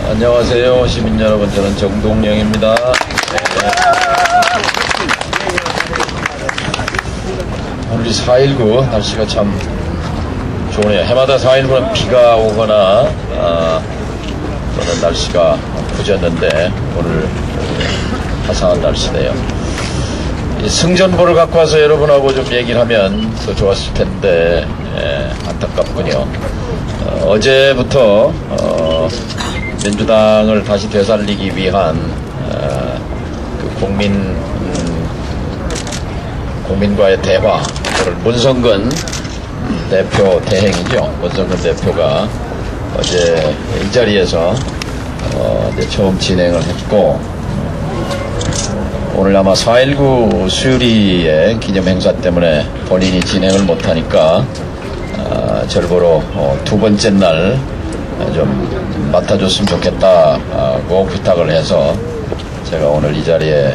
안녕하세요, 시민 여러분. 저는 정동영입니다. 오늘이 4.19 날씨가 참 좋네요. 해마다 4.19는 비가 오거나 또는 날씨가 굳었는데 오늘 화사한 날씨네요. 이 승전보를 갖고 와서 여러분하고 좀 얘기를 하면 더 좋았을 텐데 안타깝군요. 어제부터 민주당을 다시 되살리기 위한 그 국민과의 대화, 문성근 대표 대행이죠. 문성근 대표가 어제 이 자리에서 이제 처음 진행을 했고, 오늘 아마 4.19 수요일의 기념행사 때문에 본인이 진행을 못하니까 절 보러 두 번째 날 좀 맡아줬으면 좋겠다고 부탁을 해서 제가 오늘 이 자리에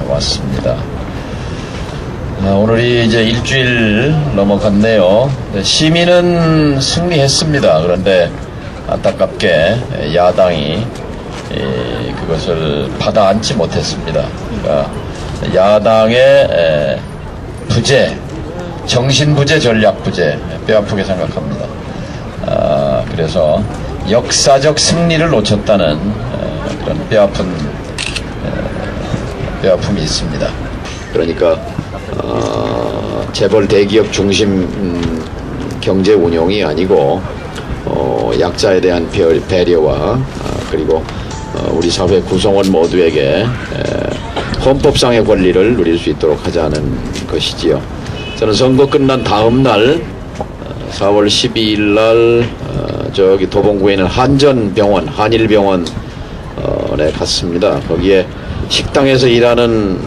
왔습니다. 오늘이 이제 일주일 넘어갔네요. 시민은 승리했습니다. 그런데 안타깝게 야당이 그것을 받아 안지 못했습니다. 그러니까 야당의 부재, 정신부재, 전략부재, 뼈아프게 생각합니다. 그래서 역사적 승리를 놓쳤다는 그런 뼈아픔이 있습니다. 그러니까 재벌 대기업 중심 경제 운용이 아니고 약자에 대한 배려와 그리고 우리 사회 구성원 모두에게 헌법상의 권리를 누릴 수 있도록 하자는 것이지요. 저는 선거 끝난 다음 날 4월 12일 날 저기 도봉구에 있는 한전병원, 한일병원에 갔습니다. 거기에 식당에서 일하는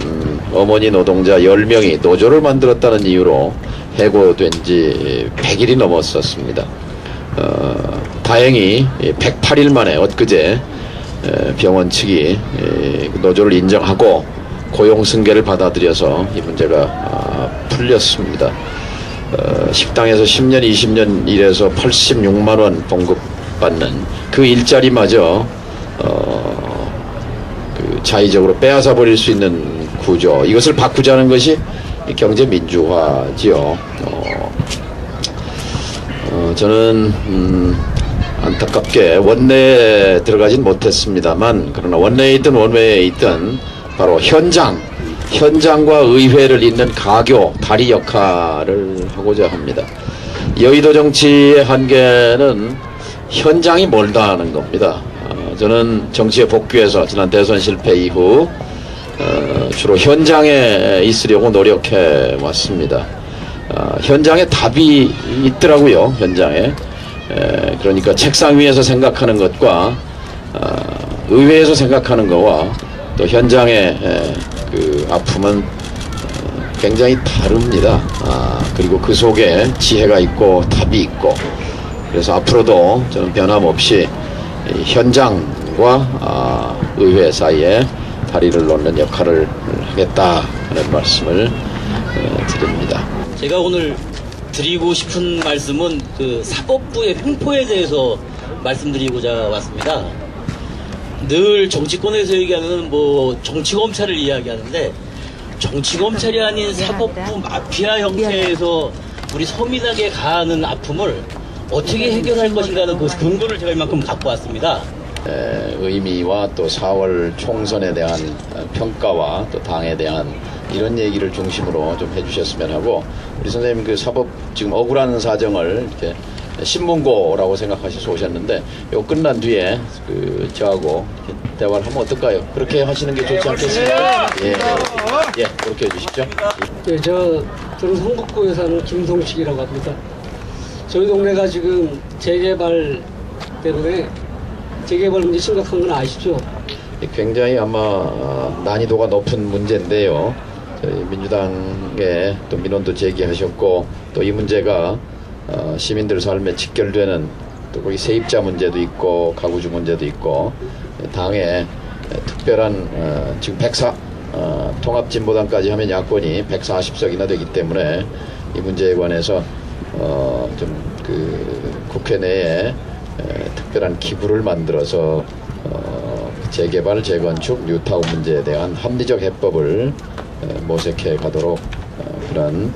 어머니 노동자 10명이 노조를 만들었다는 이유로 해고된 지 100일이 넘었었습니다. 다행히 108일 만에 엊그제 병원 측이 노조를 인정하고 고용 승계를 받아들여서 이 문제가 풀렸습니다. 식당에서 10년, 20년 일해서 86만원 봉급받는 그 일자리마저 자의적으로 빼앗아 버릴 수 있는 구조, 이것을 바꾸자는 것이 경제 민주화지요. 저는 안타깝게 원내에 들어가진 못했습니다만, 그러나 원내에 있든 원외에 있든 바로 현장과 의회를 잇는 가교, 다리 역할을 하고자 합니다. 여의도 정치의 한계는 현장이 멀다는 겁니다. 저는 정치에 복귀해서 지난 대선 실패 이후 주로 현장에 있으려고 노력해 왔습니다. 현장에 답이 있더라고요. 현장에. 그러니까 책상 위에서 생각하는 것과 의회에서 생각하는 것과 또 현장의 그 아픔은 굉장히 다릅니다. 그리고 그 속에 지혜가 있고 답이 있고, 그래서 앞으로도 저는 변함없이 현장과 의회 사이에 다리를 놓는 역할을 하겠다 하는 말씀을 드립니다. 제가 오늘 드리고 싶은 말씀은 그 사법부의 횡포에 대해서 말씀드리고자 왔습니다. 늘 정치권에서 얘기하는 뭐 정치검찰을 이야기하는데, 정치검찰이 아닌 사법부 마피아 형태에서 우리 서민에게 가하는 아픔을 어떻게 해결할 것인가 하는 그 근거를 제가 이만큼 갖고 왔습니다. 의미와 또 4월 총선에 대한 평가와 또 당에 대한 이런 얘기를 중심으로 좀 해주셨으면 하고, 우리 선생님 그 사법 지금 억울한 사정을 이렇게 신문고라고 생각하셔서 오셨는데, 요 끝난 뒤에 그 저하고 대화를 하면 어떨까요? 그렇게 하시는 게 좋지 않겠습니까? 예, 그렇게 해주십시오. 네, 저는 성북구에 사는 김성식이라고 합니다. 저희 동네가 지금 재개발 때문에 재개발 문제 심각한 건 아시죠? 굉장히 아마 난이도가 높은 문제인데요. 저희 민주당에 또 민원도 제기하셨고, 또 이 문제가 시민들 삶에 직결되는 또 거기 세입자 문제도 있고 가구주 문제도 있고, 당에 특별한 지금 통합진보당까지 하면 야권이 140석이나 되기 때문에 이 문제에 관해서 좀 그 국회 내에 특별한 기구를 만들어서 재개발, 재건축, 뉴타운 문제에 대한 합리적 해법을 모색해 가도록 그런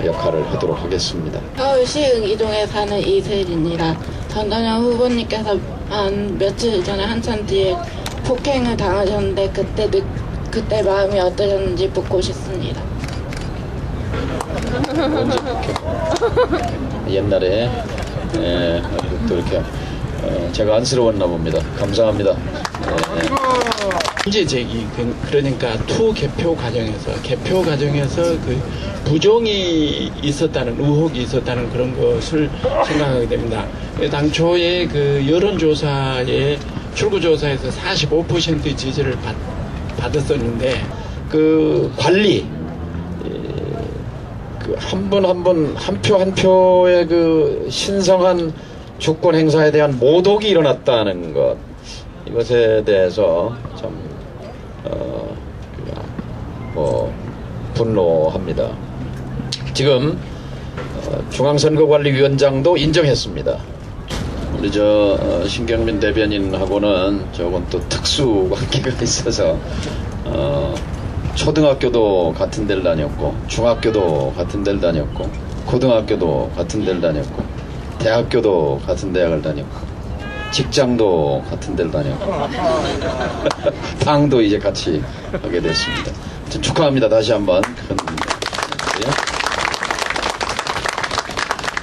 역할을 하도록 하겠습니다. 서울시 의기동에 사는 이세진이라 전전현 후보님께서 한 며칠 전에 한참 뒤에 폭행을 당하셨는데 그때 마음이 어떠셨는지 묻고 싶습니다. 옛날에 또 이렇게 제가 안쓰러웠나 봅니다. 감사합니다. 문제 제기 그러니까 투 개표 과정에서 그 부정이 있었다는 의혹이 있었다는 그런 것을 생각하게 됩니다. 당초에 그 여론조사에 출구조사에서 45% 지지를 받았었는데 그 관리 그 한 분 한 분 한 표 한 표의 그 신성한 주권 행사에 대한 모독이 일어났다는 것, 이것에 대해서 참 분노합니다. 지금 중앙선거관리위원장도 인정했습니다. 우리 신경민 대변인하고는 조금 또 특수 관계가 있어서 초등학교도 같은 데를 다녔고, 중학교도 같은 데를 다녔고, 고등학교도 같은 데를 다녔고, 대학교도 같은 대학을 다녔고, 직장도 같은 데를 다녔고, 당도 이제 같이 하게 됐습니다. 축하합니다. 다시 한번 큰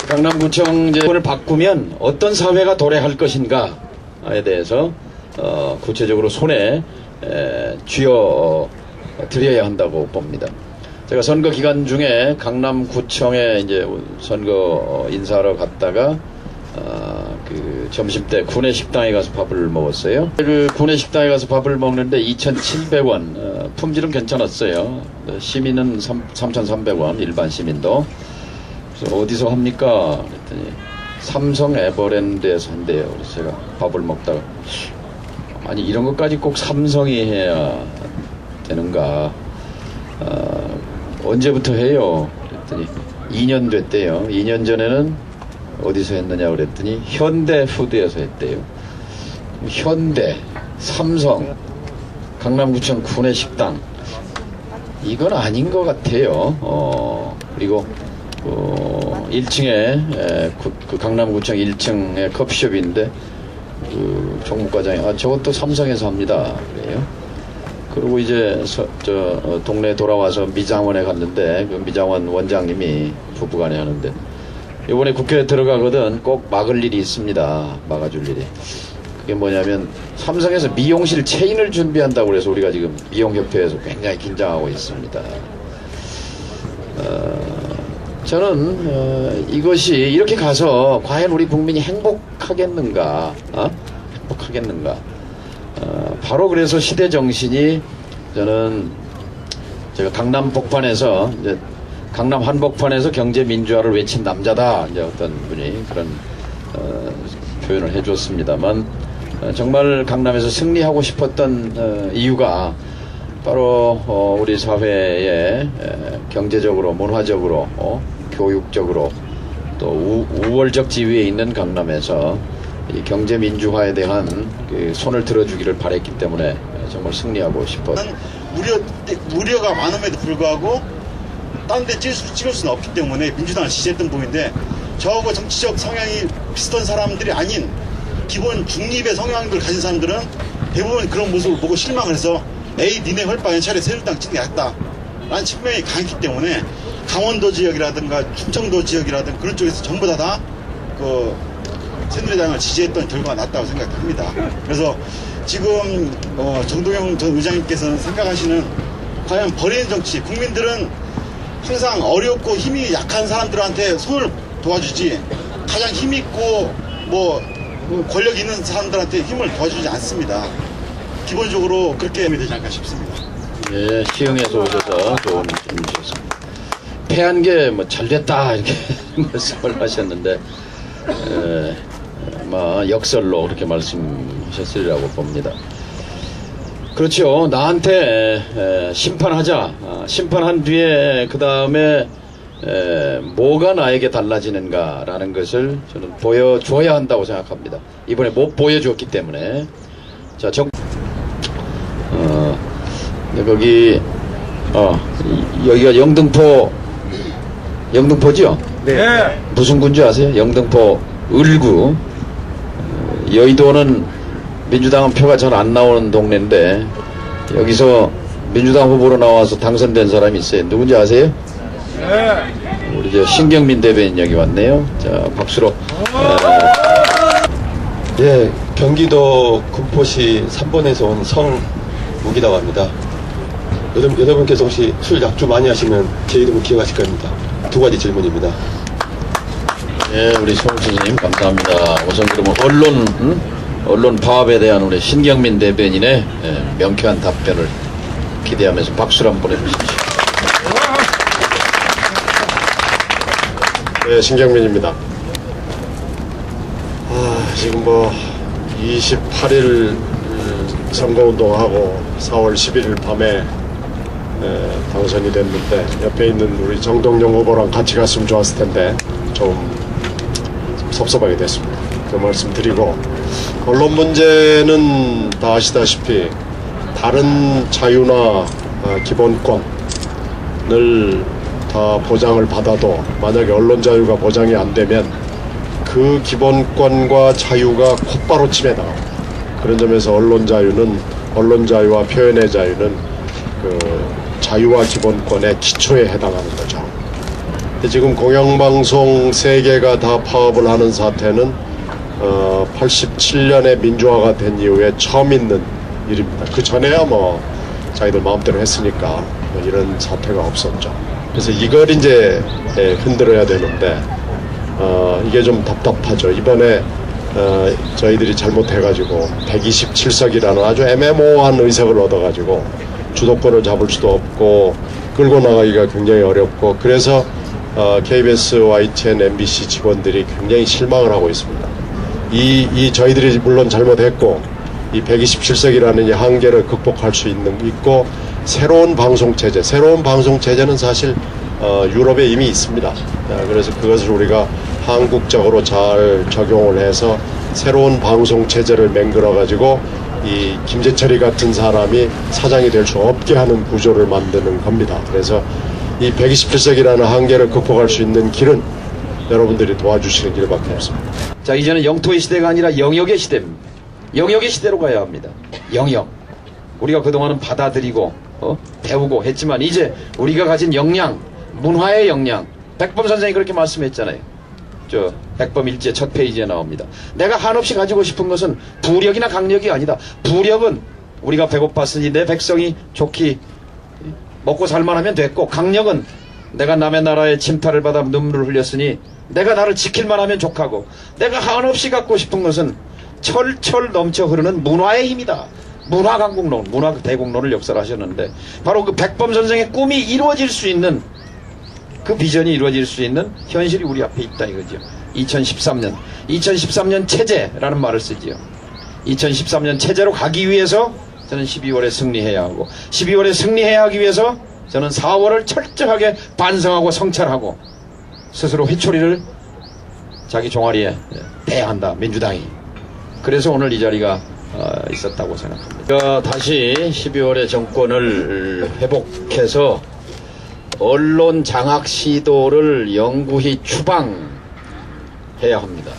강남구청 제도를 바꾸면 어떤 사회가 도래할 것인가에 대해서 구체적으로 손에 쥐어 드려야 한다고 봅니다. 제가 선거 기간 중에 강남구청에 이제 선거 인사하러 갔다가 그 점심때 구내식당에 가서 밥을 먹었어요. 그 구내식당에 가서 밥을 먹는데 2,700원, 품질은 괜찮았어요. 시민은 3,300원, 일반 시민도. 그래서 어디서 합니까? 그랬더니 삼성 에버랜드에서 한대요. 그래서 제가 밥을 먹다가 아니 이런 것까지 꼭 삼성이 해야 되는가? 언제부터 해요? 그랬더니 2년 됐대요. 2년 전에는 어디서 했느냐 그랬더니 현대푸드에서 했대요. 현대, 삼성, 강남구청 구내식당, 이건 아닌 것 같아요. 그리고 1층에 그 강남구청 1층에 커피숍인데 그 총무과장이 저것도 삼성에서 합니다. 그래요. 그리고 이제 동네에 돌아와서 미장원에 갔는데 그 미장원 원장님이 부부간에 하는데 이번에 국회에 들어가거든 꼭 막을 일이 있습니다. 막아줄 일이. 그게 뭐냐면 삼성에서 미용실 체인을 준비한다고 그래서 우리가 지금 미용협회에서 굉장히 긴장하고 있습니다. 저는 이것이 이렇게 가서 과연 우리 국민이 행복하겠는가? 행복하겠는가? 바로 그래서 시대 정신이 저는 제가 강남 복판에서 이제 강남 한복판에서 경제 민주화를 외친 남자다 이제 어떤 분이 그런 표현을 해줬습니다만 정말 강남에서 승리하고 싶었던 이유가 바로 우리 사회에 경제적으로, 문화적으로, 교육적으로 또 우월적 지위에 있는 강남에서 이 경제 민주화에 대한 그 손을 들어주기를 바랬기 때문에 정말 승리하고 싶었어요. 우려가 많음에도 불구하고 딴 데 찍을 수는 없기 때문에 민주당을 지지했던 분인데 저하고 정치적 성향이 비슷한 사람들이 아닌 기본 중립의 성향을 가진 사람들은 대부분 그런 모습을 보고 실망을 해서 에이 니네 헐빵에 차라리 새누리당 찍는 게 낫다 라는 측면이 강했기 때문에 강원도 지역이라든가 충청도 지역이라든가 그런 쪽에서 전부 다 그 새누리당을 지지했던 결과가 낫다고 생각합니다. 그래서 지금 정동영 전 의장님께서는 생각하시는 과연 버리는 정치, 국민들은 항상 어렵고 힘이 약한 사람들한테 손을 도와주지 가장 힘이 있고 권력 있는 사람들한테 힘을 도와주지 않습니다. 기본적으로 그렇게 되지 않을까 싶습니다. 예, 시흥에서 오셔서 좋은 질문 주셨습니다. 패한 게 잘됐다 이렇게 말씀을 하셨는데 아마 역설로 그렇게 말씀하셨으리라고 봅니다. 그렇죠. 나한테 심판하자. 심판한 뒤에 그 다음에 뭐가 나에게 달라지는가라는 것을 저는 보여줘야 한다고 생각합니다. 이번에 못 보여줬기 때문에. 자, 거기, 여기가 영등포죠? 네. 무슨 군지 아세요? 영등포 을구. 여의도는 민주당은 표가 잘 안 나오는 동네인데, 여기서 민주당 후보로 나와서 당선된 사람이 있어요. 누군지 아세요? 네. 우리 신경민 대변인 여기 왔네요. 자, 박수로. 예, 경기도 군포시 3번에서 온 성무기라고 합니다. 여러분께서 혹시 술 약주 많이 하시면 제 이름을 기억하실 겁니다. 두 가지 질문입니다. 예, 우리 송 선생님 감사합니다. 우선 그러면 언론 파업에 대한 우리 신경민 대변인의 명쾌한 답변을 기대하면서 박수를 한번 보내주십시오. 네, 신경민입니다. 지금 28일 선거운동하고 4월 11일 밤에 당선이 됐는데 옆에 있는 우리 정동영 후보랑 같이 갔으면 좋았을 텐데 좀 섭섭하게 됐습니다. 그 말씀 드리고, 언론 문제는 다 아시다시피 다른 자유나 기본권을 다 보장을 받아도 만약에 언론 자유가 보장이 안 되면 그 기본권과 자유가 곧바로 침해당합니다. 그런 점에서 언론 자유와 표현의 자유는 그 자유와 기본권의 기초에 해당하는 거죠. 근데 지금 공영방송 3개가 다 파업을 하는 사태는 87년에 민주화가 된 이후에 처음 있는 일입니다. 그 전에야 자기들 마음대로 했으니까 이런 사태가 없었죠. 그래서 이걸 이제 흔들어야 되는데 이게 좀 답답하죠. 이번에 저희들이 잘못해가지고 127석이라는 아주 애매모호한 의석을 얻어가지고 주도권을 잡을 수도 없고 끌고 나가기가 굉장히 어렵고, 그래서 KBS, YTN, MBC 직원들이 굉장히 실망을 하고 있습니다. 저희들이 물론 잘못했고 이 127석이라는 이 한계를 극복할 수 있고 새로운 방송체제는 사실 유럽에 이미 있습니다. 그래서 그것을 우리가 한국적으로 잘 적용을 해서 새로운 방송체제를 맹글어 가지고 이 김재철이 같은 사람이 사장이 될 수 없게 하는 구조를 만드는 겁니다. 그래서 이 127석이라는 한계를 극복할 수 있는 길은 여러분들이 도와주시는 길밖에 없습니다. 자, 이제는 영토의 시대가 아니라 영역의 시대입니다. 영역의 시대로 가야 합니다. 영역. 우리가 그동안은 받아들이고 배우고 했지만 이제 우리가 가진 역량, 문화의 역량, 백범 선생이 그렇게 말씀했잖아요. 백범일제 첫 페이지에 나옵니다. 내가 한없이 가지고 싶은 것은 부력이나 강력이 아니다. 부력은 우리가 배고팠으니 내 백성이 좋게 먹고 살만하면 됐고, 강력은 내가 남의 나라의 침탈을 받아 눈물을 흘렸으니 내가 나를 지킬만 하면 족하고, 내가 한없이 갖고 싶은 것은 철철 넘쳐 흐르는 문화의 힘이다. 문화강국론, 문화대국론을 역설하셨는데 바로 그 백범 선생의 꿈이 이루어질 수 있는, 그 비전이 이루어질 수 있는 현실이 우리 앞에 있다 이거죠. 2013년 체제라는 말을 쓰지요. 2013년 체제로 가기 위해서 저는 12월에 승리해야 하고, 12월에 승리해야 하기 위해서 저는 4월을 철저하게 반성하고 성찰하고 스스로 회초리를 자기 종아리에 대야 한다, 민주당이. 그래서 오늘 이 자리가 있었다고 생각합니다. 다시 12월의 정권을 회복해서 언론 장악 시도를 영구히 추방해야 합니다.